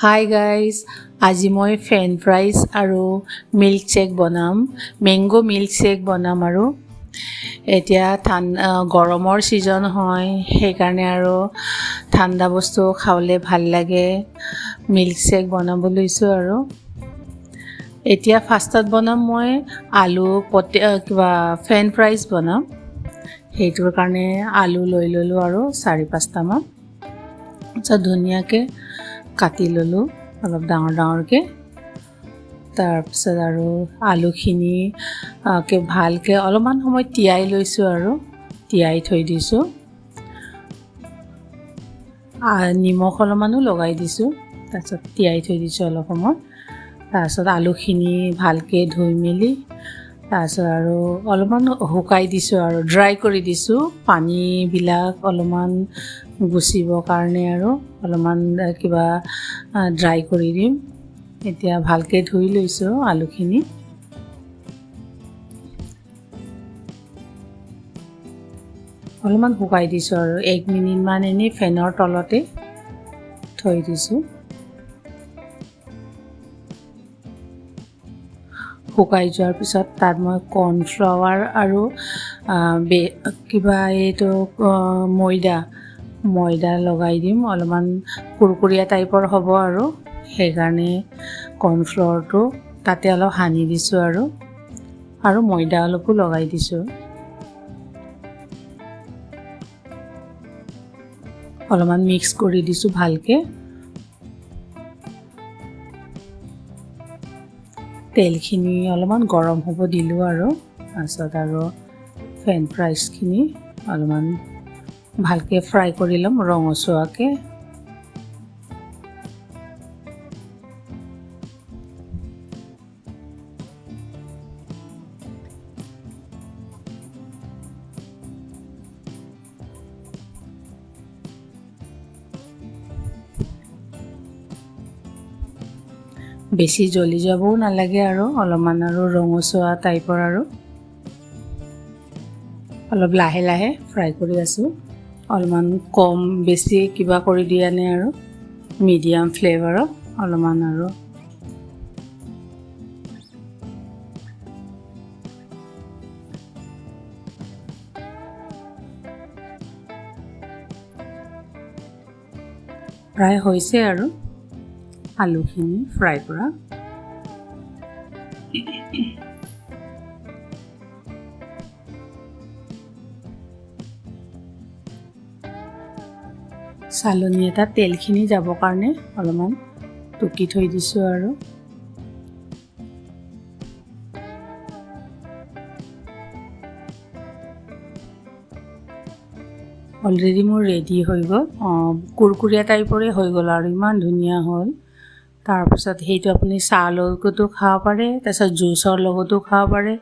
Hi guys, আজি মই French fries আৰু মিল্কশ্বেক বনাম, মেংগো মিল্কশ্বেক বনাম আৰু এতিয়া গৰমৰ ছিজন হয় সেইকাৰণে আৰু ঠাণ্ডা বস্তু খাবলৈ ভাল লাগে মিল্কশ্বেক বনাব লৈছোঁ আৰু এতিয়া ফাৰ্ষ্টত বনাম মই আলু ফ্ৰেঞ্চ ফ্ৰাইজ বনাম সেইটোৰ কাৰণে আলু লৈ ল'লোঁ আৰু 4-5টামান ধুনীয়াকৈ কাটি ল'লোঁ অলপ ডাঙৰ ডাঙৰকৈ তাৰপিছত আৰু আলুখিনি ভালকৈ অলপমান সময় তিয়াই লৈছোঁ আৰু তিয়াই থৈ দিছোঁ নিমখ অলপমানো লগাই দিছোঁ তাৰপিছত তিয়াই থৈ দিছোঁ অলপ সময় তাৰপিছত আলুখিনি ভালকৈ ধুই মেলি তাৰপিছত আৰু অলপমান শুকাই দিছোঁ আৰু ড্ৰাই কৰি দিছোঁ পানীবিলাক অলপমান গুচিবৰ কাৰণে আৰু অলপমান ড্ৰাই কৰি দিম এতিয়া ভালকৈ ধুই লৈছোঁ আলুখিনি অলপমান শুকাই দিছোঁ আৰু 1 মিনিটমান এনেই ফেনৰ তলতে থৈ দিছোঁ শুকাই যোৱাৰ পিছত তাত মই কৰ্ণফ্লাৱাৰ আৰু ময়দা লগাই দিম অলপমান কুৰকুৰীয়া টাইপৰ হ'ব আৰু সেইকাৰণে কৰ্ণফ্লাৱাৰটো তাতে অলপ সানি দিছোঁ আৰু ময়দা অলপো লগাই দিছোঁ অলপমান মিক্স কৰি দিছোঁ ভালকৈ তেলখিনি অলপমান গৰম হ'ব দিলোঁ আৰু তাৰপিছত আৰু ফ্ৰেঞ্চ ফ্ৰাইজখিনি অলপমান ভালকৈ ফ্ৰাই কৰি ল'ম ৰঙচুৱাকৈ বেছি জ্বলি যাবও নালাগে আৰু অলপমান আৰু ৰঙচুৱা টাইপৰ আৰু অলপ লাহে লাহে ফ্ৰাই কৰি আছোঁ অলপমান কম বেছি কৰি দিয়া নাই আৰু মিডিয়াম ফ্লেভাৰত অলপমান আৰু প্ৰায় হৈছে আৰু আলুখিনি ফ্ৰাই কৰা চালনী এটা তেলখিনি যাবৰ কাৰণে অলপমান টুকি থৈ দিছোঁ আৰু অলৰেডি মোৰ ৰেডি হৈ গ'ল কুৰকুৰীয়া টাইপৰে হৈ গ'ল আৰু ইমান ধুনীয়া হ'ল তাৰপিছত সেইটো আপুনি চাহৰ লগতো খাব পাৰে তাৰপিছত জুচৰ লগতো খাব পাৰে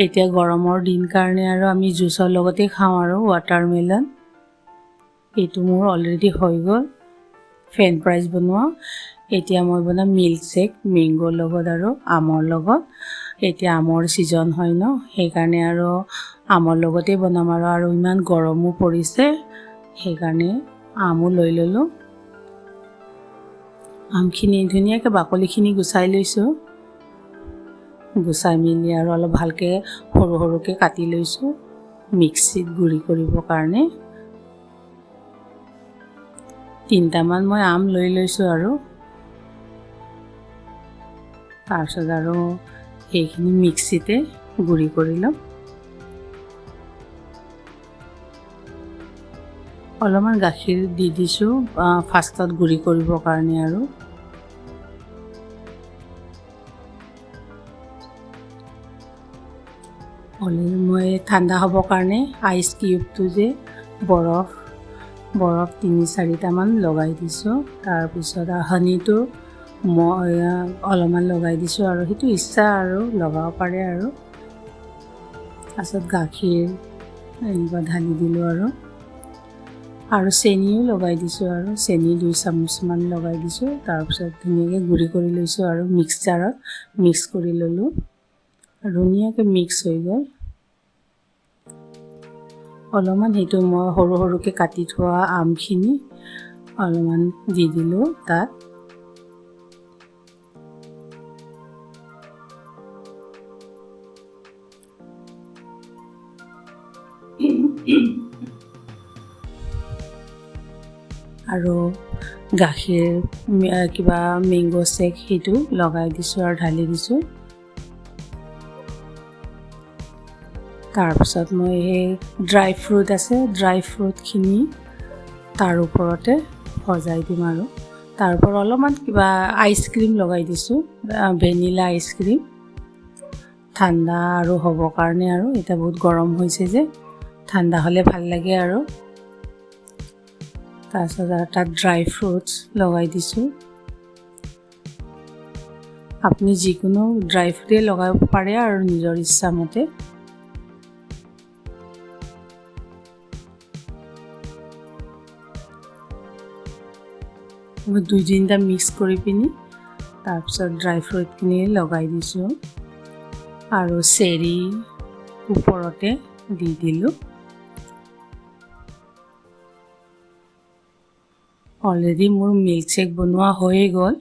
এতিয়া গৰমৰ দিন কাৰণে আৰু আমি জুচৰ লগতে খাওঁ আৰু ৱাটাৰমেলন এইটো মোৰ অলৰেডি হৈ গ'ল ফ্ৰেঞ্চ ফ্ৰাইজ বনোৱা এতিয়া মই বনাম মিল্কশ্বেক মেংগোৰ লগত আৰু আমৰ লগত এতিয়া আমৰ ছিজন হয় ন সেইকাৰণে আৰু আমৰ লগতে বনাম আৰু ইমান গৰমো পৰিছে সেইকাৰণে আমো লৈ ল'লোঁ আমখিনি ধুনীয়াকৈ বাকলিখিনি গুচাই লৈছোঁ গুচাই মেলি আৰু অলপ ভালকৈ সৰু সৰুকৈ কাটি লৈছোঁ মিক্সিত গুড়ি কৰিবৰ কাৰণে 3টামান মই আম লৈ লৈছোঁ আৰু তাৰপিছত আৰু সেইখিনি মিক্সিতে গুড়ি কৰি ল'ম অলপমান গাখীৰ দি দিছোঁ ফাৰ্ষ্টত গুড়ি কৰিবৰ কাৰণে আৰু মই ঠাণ্ডা হ'বৰ কাৰণে আইচ কিউবটো যে বৰফ 3-4টামান লগাই দিছোঁ তাৰপিছত হানিটো মই অলপমান লগাই দিছোঁ আৰু সেইটো ইচ্ছা আৰু লগাব পাৰে আৰু তাৰপিছত গাখীৰ এনেকুৱা ঢালি দিলোঁ আৰু চেনিও লগাই দিছোঁ আৰু চেনি 2 চামুচমান লগাই দিছোঁ তাৰপিছত ধুনীয়াকৈ গুড়ি কৰি লৈছোঁ আৰু মিক্সাৰত মিক্স কৰি ল'লোঁ ধুনীয়াকৈ মিক্স হৈ গ'ল অলপমান সেইটো মই সৰু সৰুকৈ কাটি থোৱা আমখিনি অলপমান দি দিলোঁ তাত আৰু গাখীৰ কিবা মেংগো শ্বেক সেইটো লগাই দিছোঁ আৰু ঢালি দিছোঁ। তাৰপিছত মই এই ড্ৰাই ফ্ৰুট আছে, ড্ৰাই ফ্ৰুটখিনি তাৰ ওপৰতে সজাই দিম আৰু তাৰ ওপৰত অলপমান কিবা আইচক্ৰীম লগাই দিছোঁ, ভেনিলা আইচক্ৰীম, ঠাণ্ডা আৰু হ'বৰ কাৰণে। আৰু এতিয়া বহুত গৰম হৈছে যে, ঠাণ্ডা হ'লে ভাল লাগে আৰু। তাৰপিছত আৰু তাত ড্ৰাই ফ্ৰুটছ লগাই দিছোঁ। আপুনি যিকোনো ড্ৰাই ফ্ৰুটেই লগাব পাৰে আৰু নিজৰ ইচ্ছামতে। মই 2-3টা মিক্স কৰি পিনি তাৰপিছত ড্ৰাই ফ্ৰুটখিনি লগাই দিছোঁ আৰু চেৰি ওপৰতে দি দিলোঁ। অলৰেডি মোৰ মিল্কশ্বেক বনোৱা হৈয়ে গ'ল।